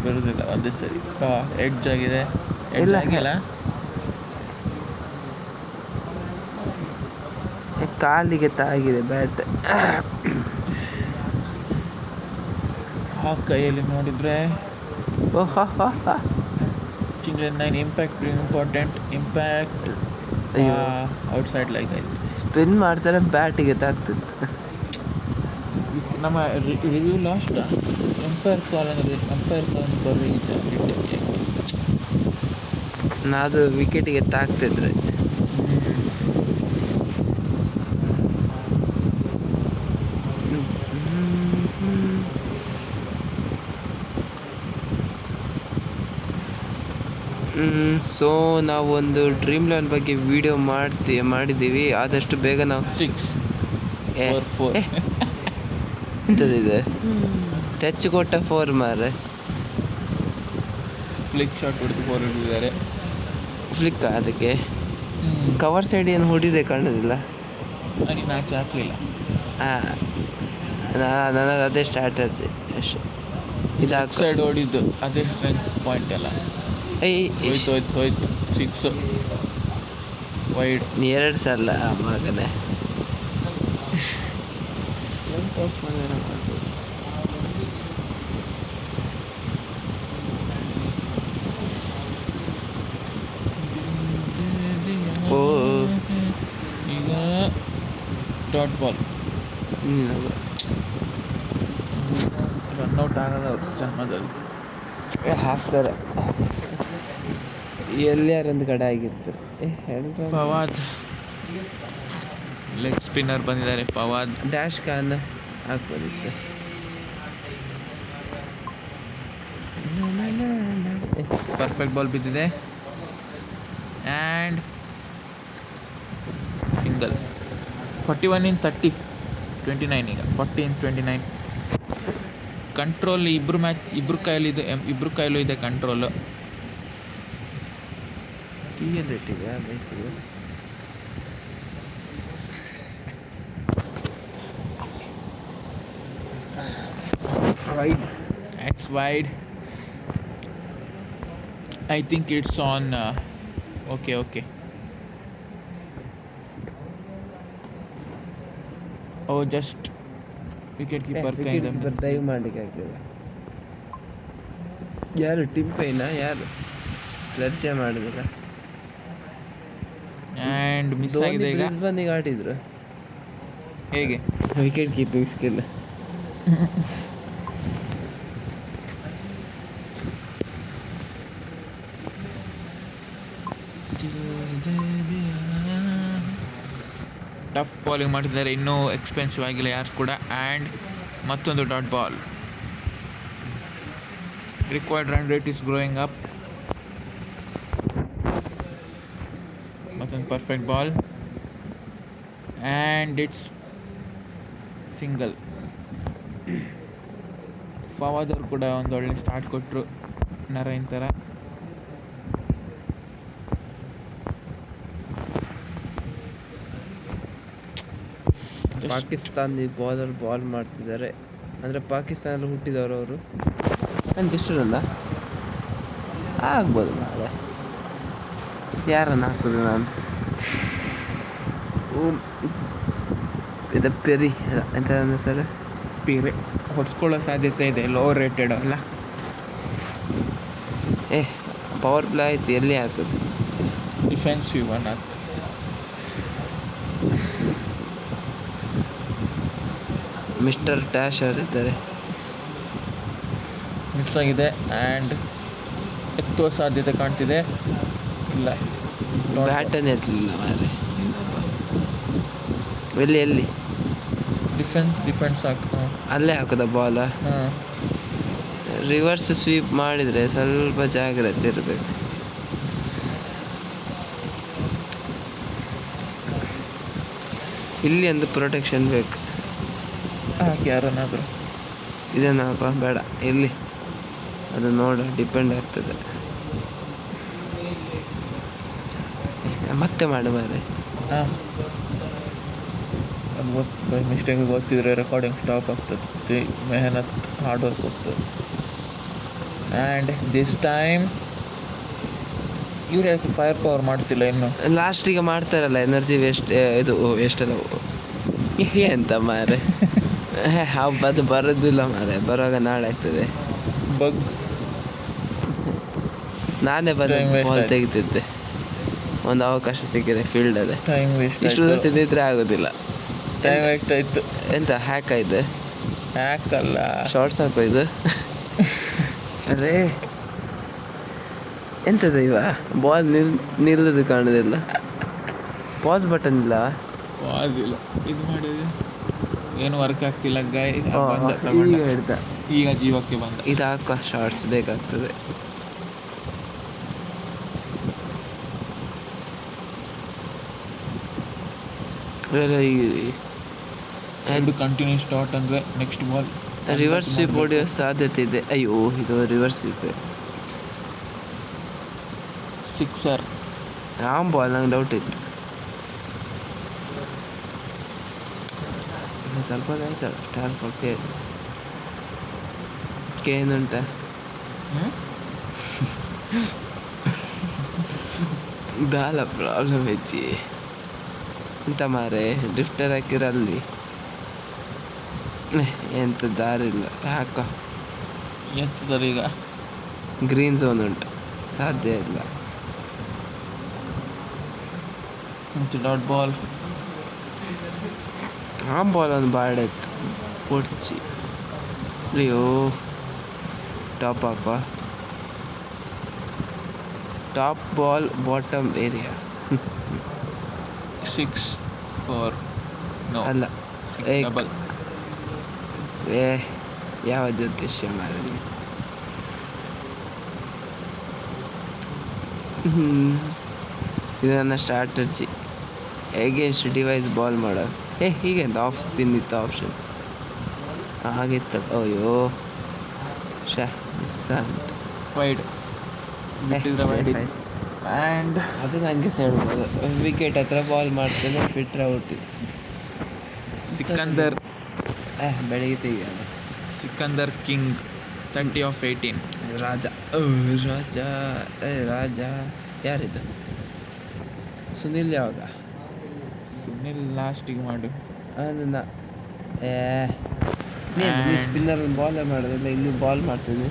ಬರುದಿಲ್ಲ. ಅದೇ ಸರಿ. ಎಡ್ಜ್ ಆಗಿದೆ. ಇಲ್ಲ ಆಗಿಲ್ಲ, ಕಾಲಿಗೆ ತಾಗಿದೆ ಬ್ಯಾಟ್. ಆ ಕೈಯಲ್ಲಿ ನೋಡಿದರೆ ಓಹೋ ಚಿಂಗ್ಲೆನ್ 9 impact important. Impact outside like ಆಯ್ತು. ಸ್ಪಿನ್ ಮಾಡ್ತಾರೆ, ಬ್ಯಾಟಿಗೆ ತಾಗ್ತಿತ್ತು. ನಮ್ಮ ರಿವ್ಯೂ ಲಾಸ್ಟ್ ಎಂಪೈರ್ ಕಾಲ್ ಬರ್ರಿ. ಅದು ವಿಕೆಟಿಗೆ ತಾಗ್ತಿದ್ರೆ ಸೊ ನಾವೊಂದು ಡ್ರೀಮ್11 ಬಗ್ಗೆ ವಿಡಿಯೋ ಮಾಡಿದ್ದೀವಿ. ಆದಷ್ಟು ಬೇಗ ನಾವು 6 4 ಎಂಥದ್ದಿದೆ? ಟಚ್ ಕೊಟ್ಟ 4 ಮಾರೆ. ಫ್ಲಿಕ್ ಶಾಟ್ ಹೊಡೆದು 4 ಹಿಡಿದಿದ್ದಾರೆ. ಫ್ಲಿಕ್ ಅದಕ್ಕೆ ಕವರ್ ಸೈಡ್ ಏನು ಹೊಡಿದೆ ಕಾಣೋದಿಲ್ಲ. ಮ್ಯಾಚ್ ಹಾಕಲಿಲ್ಲ. ನನಗೆ ಅದೇ ಸ್ಟ್ರಾಟಜಿ ಅಷ್ಟೇ. ಇದು ಸೈಡ್ ಹೊಡಿದ್ದು ಅದೇ ಸ್ಟ್ರೆಂತ್ ಪಾಯಿಂಟ್ ಎಲ್ಲ. ಹೋಯ್ತು 6 ವೈಡ್. 2 ಸಲ ಮಗನೇ. ಈಗ ಡಾಟ್ ಬಾಲ್. ರನ್ಔಟ್ ಆಗಲ್ಲ ಅವ್ರ ಜನ್ಮದಲ್ಲಿ. ಹಾಕ್ತಾರೆ ಎಲ್ಲಾರೊಂದು ಕಡೆ ಆಗಿರ್ತಾರೆ. ಫವಾದ್ ಲೆಗ್ ಸ್ಪಿನ್ನರ್ ಬಂದಿದ್ದಾರೆ. ಫವಾದ್ ಡ್ಯಾಶ್ ಖಾನ್ ಹಾಕ್ಬೋದಿತ್ತು. ಪರ್ಫೆಕ್ಟ್ ಬಾಲ್ ಬಿದ್ದಿದೆ ಆ್ಯಂಡ್ ಸಿಂಗಲ್. 41 in 30, 29. ಈಗ 40 in 29. ಕಂಟ್ರೋಲ್ ಇಬ್ಬರು ಕೈಯಲ್ಲೂ ಇದೆ control. It's wide. I think it's on. Okay. Oh, just wicket keeper dive ಮಾಡಲಿಕ್ಕೆ ಆಗ್ತದೆ. ಯಾರು ಟಿಂಪೈನ ಯಾರು ಸ್ಲರ್ಚೆ ಮಾಡಿದ್ರ? ಆ್ಯಂಡ್ ಮಿಸ್ ಆಗಿದೆ. ಈಗ ಬ್ರಿಸ್ಬೇನ್ಗೆ ಆಡಿದ್ರು. ಹೇಗೆ wicket keeping skill. Tough bowling ಮಾಡ್ತಿದ್ದಾರೆ. ಇನ್ನೂ ಎಕ್ಸ್ಪೆನ್ಸಿವ್ ಆಗಿಲ್ಲ ಯಾರು ಕೂಡ. ಆ್ಯಂಡ್ ಮತ್ತೊಂದು dot ball. Required run rate is growing up. ಮತ್ತೊಂದು perfect ball and it's single. Fawad ಅವರು ಕೂಡ ಒಂದು ಒಳ್ಳೆ ಸ್ಟಾರ್ಟ್ ಕೊಟ್ಟರು ನರೈನ್ ಥರ. ಪಾಕಿಸ್ತಾನದ ಬಾಲ್ ಮಾಡ್ತಿದ್ದಾರೆ. ಅಂದರೆ ಪಾಕಿಸ್ತಾನಲ್ಲಿ ಹುಟ್ಟಿದವರು ಅವರು. ನಾನು ಎಷ್ಟು ಆಗ್ಬೋದು ನಾಳೆ. ಯಾರನ್ನು ಹಾಕೋದು ನಾನು? ಇದು ಪೆರಿ ಅಂತ ಸರ್ ಹೊಡ್ಸ್ಕೊಳ್ಳೋ ಸಾಧ್ಯತೆ ಇದೆ, ಲೋ ರೇಟೆಡ್ ಅಲ್ಲ. ಪವರ್ ಪ್ಲೇ ಆಯ್ತು, ಎಲ್ಲಿ ಹಾಕೋದು? ಡಿಫೆನ್ಸಿವ್ ಒನ್ ಹಾಕಿ. ಮಿಸ್ಟರ್ ಟ್ಯಾಶ್ ಅವರಿದ್ದಾರೆ. ಮಿಸ್ ಆಗಿದೆ ಆ್ಯಂಡ್ ಎತ್ತುವ ಸಾಧ್ಯತೆ ಕಾಣ್ತಿದೆ. ಇಲ್ಲ, ಬ್ಯಾಟನ್ನೇ ಎತ್ತಲಿಲ್ಲ ಮಾರೆ. ಎಲ್ಲಿ ಡಿಫೆನ್ಸ್ ಹಾಕಿ. ಅಲ್ಲೇ ಹಾಕೋದ ಬಾಲ? ಹಾಂ, ರಿವರ್ಸ್ ಸ್ವೀಪ್ ಮಾಡಿದರೆ ಸ್ವಲ್ಪ ಜಾಗ್ರತೆ ಇರಬೇಕು. ಇಲ್ಲಿ ಒಂದು ಪ್ರೊಟೆಕ್ಷನ್ ಬೇಕು. ಹಾಕಿ ಯಾರನ್ನಾದರೂ. ಇದನ್ನು ಹಾಕೋ ಬೇಡ, ಇಲ್ಲಿ ಅದು ನೋಡು, ಡಿಪೆಂಡ್ ಆಗ್ತದೆ. ಮತ್ತೆ ಮಾಡು ಮಾರೆ. ಹಾಂ, ಅದು ಬೈ ಮಿಸ್ಟೇಕ್ ಗೊತ್ತಿದ್ರೆ ರೆಕಾರ್ಡಿಂಗ್ ಸ್ಟಾಪ್ ಆಗ್ತದೆ. ಮೆಹನತ್ ಹಾರ್ಡ್ ವರ್ಕ್ ಹೋಗ್ತದೆ. ಆ್ಯಂಡ್ ದಿಸ್ ಟೈಮ್ ಇವ್ರು ಯಾಕೆ ಫೈರ್ ಪವರ್ ಮಾಡ್ತಿಲ್ಲ ಇನ್ನು? ಲಾಸ್ಟಿಗೆ ಮಾಡ್ತಾರಲ್ಲ, ಎನರ್ಜಿ ವೇಸ್ಟ್. ಇದು ವೇಸ್ಟಲ್ಲ ಎಂತ ಮಾರೆ. ಅದು ಬರೋದಿಲ್ಲ ಮಾರೆ, ಬರುವಾಗ ನಾಳೆ ಆಗ್ತದೆ. ಬಗ್ ನಾನೇ ಬಂದು ತೆಗಿತಿದ್ದೆ ಒಂದು ಅವಕಾಶ ಸಿಕ್ಕಿದೆ ಫೀಲ್ಡಲ್ಲಿ. ಟೈಮ್ ವೇಸ್ಟ್ ಇಷ್ಟು ದಿವಸದಿದ್ರೆ ಆಗೋದಿಲ್ಲ. ಟೈಮ್ ವೇಸ್ಟ್ ಆಯಿತು. ಎಂತ ಹ್ಯಾಕ್ ಆಯ್ತು? ಹ್ಯಾಕಲ್ಲ, ಶಾರ್ಟ್ಸ್ ಹಾಕೋ ಇದು. ಅರೇ ಎಂತದ ಇವ ಬಾಲ್ ನಿಲ್ಲದು ಕಾಣೋದಿಲ್ಲ. ಪಾಸ್ ಬಟನ್ ಇಲ್ಲ. ಪಾಸ್ ಇಲ್ಲ. ಇದು ಮಾಡಿದೆ, ಏನು ವರ್ಕ್ ಆಗ್ತಿಲ್ಲ. ಈಗ ಹಿಡ್ದ, ಈಗ ಜೀವಕ್ಕೆ ಬಂದ. ಇದು ಹಾಕೋ, ಶಾರ್ಟ್ಸ್ ಬೇಕಾಗ್ತದೆ. ಎರಡು ಕಂಟಿನ್ಯೂ ಸ್ಟಾರ್ಟ್ ಅಂದರೆ ನೆಕ್ಸ್ಟ್ ಬಾಲ್ ರಿವರ್ಸ್ ಸ್ವೀಪ್ ಹೊಡೆಯೋ ಸಾಧ್ಯತೆ ಇದೆ. ಅಯ್ಯೋ, ಇದು ರಿವರ್ಸ್ ಸ್ವೀಪ್. ಸಿಕ್ಸರ್. ಬಾಲ್ ನಂಗೆ ಡೌಟ್ ಇತ್ತು. ಸ್ವಲ್ಪ ಆಯ್ತಲ್ಲ ಸ್ಟಾರ್ ಓಕೆ. ಏನುಂಟ ದಾಲ ಪ್ರಾಬ್ಲಮ್ ಹೆಚ್ಚಿ ಎಂತ ಮಾರೆ. ಡ್ರಿಫ್ಟರ್ ಹಾಕಿರಲ್ಲಿ ಎಂತ ದಾರಿ ಇಲ್ಲ. ಹಾಕೋ, ಎತ್ತದಾರೆ. ಈಗ ಗ್ರೀನ್ ಝೋನ್ ಉಂಟು, ಸಾಧ್ಯ ಇಲ್ಲ. Dot ball. ಬಾಲ್ ಒಂದು ಬಾಡೆತ್ತು ಪೊಡ್ಚಿ. ಅಯ್ಯೋ, ಟಾಪ್ ಹಾಕೋ. Top ball bottom area. 6-4 ಅಲ್ಲ, ಡಬಲ್. ಯಾವ ಜ್ಯೋತಿಷ್ಯ ಮಾರಿ. ಇದನ್ನು ಸ್ಟ್ರಾಟಜಿ ಎಗೇನ್ಸ್ಟ್ ಡಿವೈಸ್ ಬಾಲ್ ಮಾಡೋದು. ಹೀಗೆಂತ ಆಫ್ ಸ್ಪಿನ್ ಇತ್ತು ಆಪ್ಷನ್, ಹಾಗಿತ್ತು. ಅಯ್ಯೋ ಮಿಸ್ ಆಯ್ತು. ವೈಡ್ ಆ್ಯಂಡ್ ಅದು ನನಗೆ ಹೇಳ್ಬೋದು. ವಿಕೆಟ್ ಹತ್ರ ಬಾಲ್ ಮಾಡ್ತೇನೆ, ಫಿಟ್ರ್ ಔಟ್. ಸಿಕಂದರ್ ಬೆಳಿಗ್ಗೆ ತೆಗಿಯೋಣ. Sikandar king 30 of 18. ರಾಜ ರಾಜ ಯಾರಿದ್ದು? ಸುನಿಲ್ ಯಾವಾಗ? ಸುನಿಲ್ ಲಾಸ್ಟಿಗೆ ಮಾಡು. ಅದನ್ನ ನೀ ಸ್ಪಿನ್ನರ್ ಬಾಲೇ ಮಾಡೋದಿಲ್ಲ, ಇಲ್ಲಿ ಬಾಲ್ ಮಾಡ್ತೀನಿ.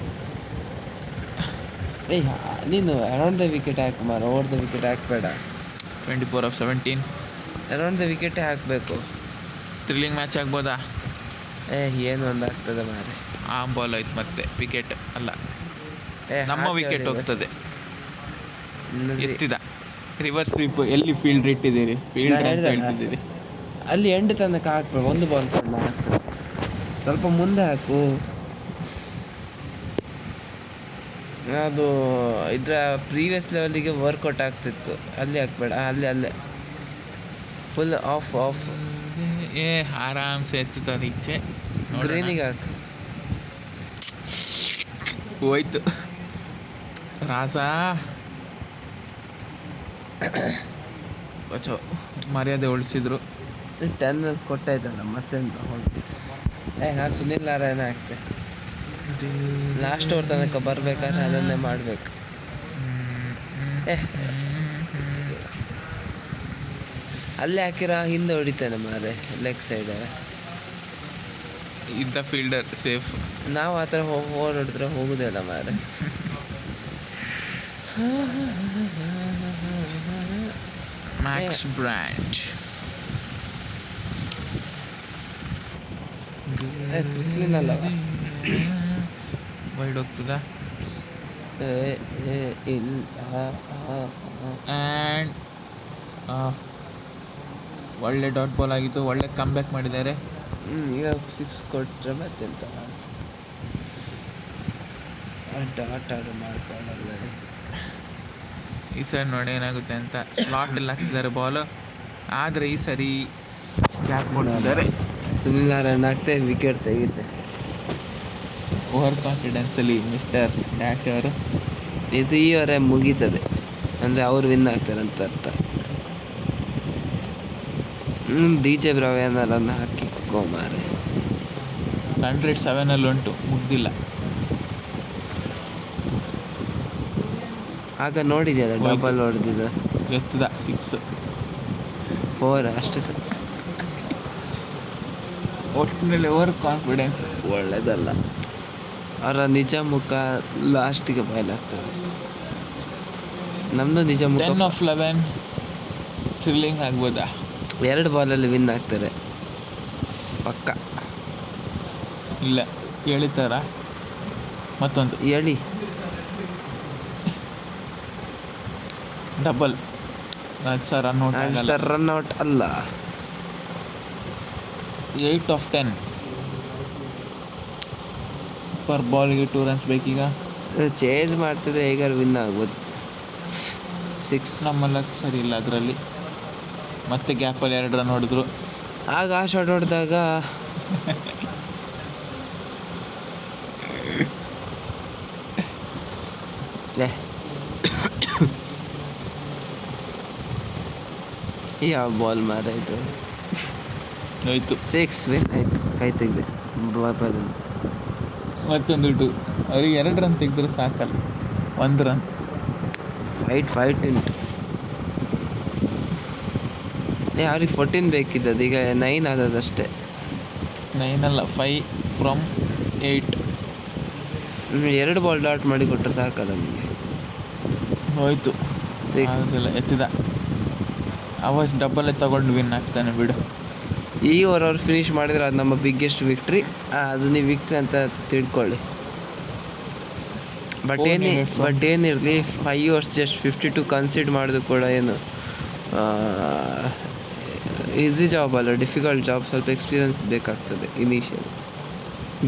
ನೀನು ಅರೌಂಡ್ ದ ವಿಕೆಟ್ ಹಾಕು ಮಾರ, ಓವರ್ ದ ವಿಕೆಟ್ ಹಾಕಬೇಡ. 24 of 17. ಅರೌಂಡ್ ದ ವಿಕೆಟೇ ಹಾಕಬೇಕು. ಥ್ರಿಲ್ಲಿಂಗ್ ಮ್ಯಾಚ್ ಆಗ್ಬೋದಾ? ಏನು ಒಂದು ಆಗ್ತದೆ ಮಾರೆ. ಬಾಲ್ ಆಯ್ತು, ಮತ್ತೆ ವಿಕೆಟ್ ಅಲ್ಲ, ನಮ್ಮ ವಿಕೆಟ್ ಹೋಗ್ತದೆ. ಎತ್ತಿದ ರಿವರ್ಸ್ ಸ್ವೀಪ್. ಎಲ್ಲಿ ಫೀಲ್ಡ್ ಇಟ್ಟಿದ್ದೀರಿ? ಫೀಲ್ಡ್ ಹೇಳ್ತಿದ್ದೀರಿ. ಅಲ್ಲಿ ಎಂಡ್ ತನಕ ಹಾಕ್ಬೇಕು. ಒಂದು ಬಾಲ್ ಕೊಂಡು ಹಾಕು, ಸ್ವಲ್ಪ ಮುಂದೆ ಹಾಕು. ಅದು ಇದರ ಪ್ರೀವಿಯಸ್ ಲೆವೆಲಿಗೆ ವರ್ಕೌಟ್ ಆಗ್ತಿತ್ತು. ಅಲ್ಲಿ ಹಾಕ್ಬೇಡ, ಅಲ್ಲೇ ಫುಲ್ ಆಫ್ ಆರಾಮ್ಸೆ ಎತ್ತುತ್ತಾರೆ ಈಚೆ. ಗ್ರೀನಿಗೆ ಹಾಕು. ಹೋಯ್ತು ರಾಸ. ಮರ್ಯಾದೆ ಉಳಿಸಿದ್ರು. 10 runs ಕೊಟ್ಟಾಯ್ತಲ್ಲ, ಮತ್ತೆಂತ ಹೋಗಿ. ನಾನು ಸುನಿಲ್ ನಾರಾಯಣ ಹಾಕ್ತೆ. ಲಾಸ್ಟ್ ಓವರ್ ತನಕ ಬರ್ಬೇಕಾದ್ರೆ ಅದನ್ನೇ ಮಾಡಬೇಕು. ಅಲ್ಲೇ ಹಾಕಿರ ಹಿಂದೆ ಹೊಡಿತೇನೆ ಮಾರೆ, ಲೆಗ್ ಸೈಡ್. ಇಂಥ ಫೀಲ್ಡರ್ ಸೇಫ್. ನಾವು ಆ ಥರ ಓಡಾಡಿದ್ರೆ ಹೋಗೋದೇ ಇಲ್ಲ ಮಾರೆ. ಮ್ಯಾಕ್ಸ್ ಬ್ರ್ಯಾಂಡ್ ಕ್ರಿಸ್ಲಿನಲ್ಲ ವೈಡ್ ಹೋಗ್ತದ. ಆ್ಯಂಡ್ ಒಳ್ಳೆ ಡಾಟ್ ಬಾಲ್ ಆಗಿತ್ತು, ಒಳ್ಳೆ ಕಮ್ ಬ್ಯಾಕ್ ಮಾಡಿದ್ದಾರೆ. ಈಗ 6 ಕೊಟ್ಟರೆ ಮತ್ತೆ ಎಂತ ಡಾಟ್ ಆಡು ಮಾಡ್ಕೊಳ್ಳಲ್ಲ. ಈ ಸರಿ ನೋಡಿ ಏನಾಗುತ್ತೆ ಅಂತ. ಸ್ಲಾಟ್ ಎಲ್ಲ ಹಾಕ್ತಿದ್ದಾರೆ ಬಾಲ್, ಆದರೆ ಈ ಸರಿ ಕ್ಯಾಪ್ ಕೊಟ್ಟಿದ್ದಾರೆ. ಸುನಿಲ್ ನಾರಾಯಣ್ ಆಗ್ತೇ ವಿಕೆಟ್ ತೆಗಿತೆ. ಓವರ್ ಕಾನ್ಫಿಡೆನ್ಸಲ್ಲಿ ಮಿಸ್ಟರ್ ಡ್ಯಾಶ್ ಅವರು. ಇದು ಈ ವರೆ ಮುಗೀತದೆ ಅಂದರೆ ಅವ್ರು ವಿನ್ ಆಗ್ತಾರಂತ ಅರ್ಥ. DJ ಬ್ರಾವ್ ಏನಾರನ್ನ ಹಾಕಿಕೋ ಮಾರೆ. 107 ಉಂಟು, ಮುಗ್ದಿಲ್ಲ. ಆಗ ನೋಡಿದ್ಯಲ್ಲ ಡಬಲ್ ಹೊಡೆದಿದ್ದು, ಎತ್ತದ 6 4 ಅಷ್ಟು ಸಹ ಒಟ್ಟಿನಲ್ಲಿ ಓವರ್ ಕಾನ್ಫಿಡೆನ್ಸ್ ಒಳ್ಳೇದಲ್ಲ. ಅವರ ನಿಜ ಮುಖ ಲಾಸ್ಟಿಗೆ ಬಯಲಾಗ್ತದೆ. ನಮ್ಮದು ನಿಜ ಮುಖ 10 of 11 ಥ್ರಿಲ್ಲಿಂಗ್ ಆಗ್ಬೋದಾ? 2 ಬಾಲಲ್ಲಿ ವಿನ್ ಆಗ್ತಾರೆ ಪಕ್ಕ. ಇಲ್ಲ ಎಳಿತಾರ ಮತ್ತೊಂದು ಹೇಳಿ ಡಬಲ್. ಸರ್ ಸರ್ ರನ್ಔಟ್ ಅಲ್ಲ. 8 of 10 ಪರ್ ಬಾಲ್ಗೆ 2 runs ಬೇಕೀಗ. ಚೇಂಜ್ ಮಾಡ್ತಿದ್ರೆ ಹೇಗಾರು ವಿನ್ ಆಗ್ಬೋದು. 6 ನಮ್ಮ ಲಕ್ ಸರಿ ಇಲ್ಲ ಅದರಲ್ಲಿ. ಮತ್ತೆ ಗ್ಯಾಪಲ್ಲಿ 2 ರನ್ ಹೊಡೆದ್ರು. ಆಗ ಆ ಶಾಟ್ ಹೊಡೆದಾಗ ಯಾವ ಬಾಲ್ ಮಾರಾಯ್ತು. ಹೋಯ್ತು 6 ವಿನ್ ಆಯ್ತು. ಕೈ ತೆಗ್ದೆ ಮತ್ತೊಂದು 2. ಅವ್ರಿಗೆ 2 ರನ್ ತೆಗೆದ್ರೆ ಸಾಕಲ್ಲ, 1 ರನ್. ಫೈಟ್ ಉಂಟು. ಅವ್ರಿಗೆ 14 ಬೇಕಿದ್ದದು, ಈಗ 9 ಆದದಷ್ಟೇ. 9 ಅಲ್ಲ 5 from 8. 2 ಬಾಲ್ ಡಾಟ್ ಮಾಡಿ ಕೊಟ್ಟರೆ ಸಾಕಲ್ಲ ನಿಮಗೆ. ಹೋಯ್ತು 6 ಎತ್ತಿದ. ಅವಾಜ್ ಡಬ್ಬಲ್ಲೇ ತಗೊಂಡು ವಿನ್ ಆಗ್ತಾನೆ ಬಿಡು. ಈ ಓವರ್ ಅವ್ರು ಫಿನಿಶ್ ಮಾಡಿದ್ರೆ ಅದು ನಮ್ಮ ಬಿಗ್ಗೆಸ್ಟ್ ವಿಕ್ಟ್ರಿ. ಅದು ನೀವು ವಿಕ್ಟ್ರಿ ಅಂತ ತಿಳ್ಕೊಳ್ಳಿ. ಬಟ್ ಏನಿರಲಿ 5 overs ಜಸ್ಟ್ 52 ಕನ್ಸಿಡ್ ಮಾಡೋದು ಕೂಡ ಏನು ಈಸಿ ಜಾಬ್ ಅಲ್ಲ, ಡಿಫಿಕಲ್ಟ್ ಜಾಬ್. ಸ್ವಲ್ಪ ಎಕ್ಸ್ಪೀರಿಯನ್ಸ್ ಬೇಕಾಗ್ತದೆ ಇನಿಷಿಯಲ್.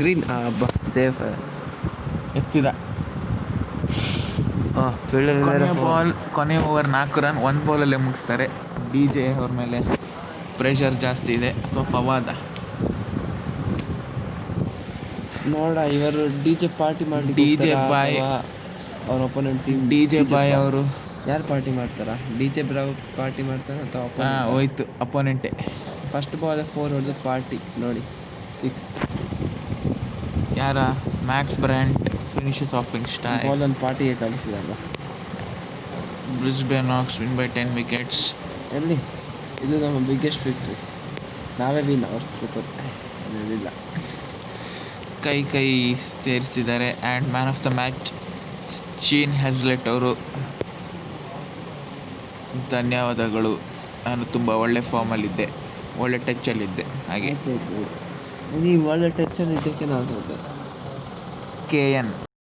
ಗ್ರೀನ್ ಹಬ್ಬ ಸೇಫ್ ಎತ್ತಿದ. ಕೊನೆ ಓವರ್ 4 ರನ್, 1 ಬಾಲಲ್ಲೇ ಮುಗಿಸ್ತಾರೆ. DJ ಅವ್ರ ಮೇಲೆ ಪ್ರೆಷರ್ ಜಾಸ್ತಿ ಇದೆ ಅಥವಾ ಫವಾದ ನೋಡ. ಇವರು DJ ಪಾರ್ಟಿ ಮಾಡಿ DJ ಬಾಯ್ ಅವ್ರ ಒಪೋನೆಂಟ್ ಟೀಮ್. DJ ಬಾಯ್ ಅವರು ಯಾರು ಪಾರ್ಟಿ ಮಾಡ್ತಾರಾ? DJ ಬ್ರಾವ್ ಪಾರ್ಟಿ ಮಾಡ್ತಾರ ಅಥವಾ ಹೋಯ್ತು ಅಪೋನೆಂಟೇ. ಫಸ್ಟ್ ಬಾಲ್ 4 ಹೊಡೆದು ಪಾರ್ಟಿ ನೋಡಿ 6. ಯಾರ Max Bryant finishes off in style. ಬಾಲನ್ನು ಪಾರ್ಟಿಗೆ ಕಳಿಸಿದಲ್ಲ. Brisbane Hawks win by 10 wickets. ಎಲ್ಲಿ ಇದು ನಮ್ಮ ಬಿಗ್ಗೆಸ್ಟ್ ವಿಕ್ಟ್ರಿ. ನಾವೇ ವಿನ್, ಅವ್ರು ಸೂಪರ್ ಏನಿಲ್ಲ. ಕೈ ಸೇರಿಸಿದ್ದಾರೆ. And man of the match ಚೀನ್ ಹ್ಯಾಸ್ಲೆಟ್ ಅವರು. ಧನ್ಯವಾದಗಳು, ನಾನು ತುಂಬ ಒಳ್ಳೆ ಫಾರ್ಮಲ್ಲಿದ್ದೆ, ಒಳ್ಳೆ ಟಚ್ಚಲ್ಲಿದ್ದೆ. ಹಾಗೆ ನೀವು ಒಳ್ಳೆ ಟಚ್ಚಲ್ಲಿ ಇದ್ದಕ್ಕೆ ನಾವು KN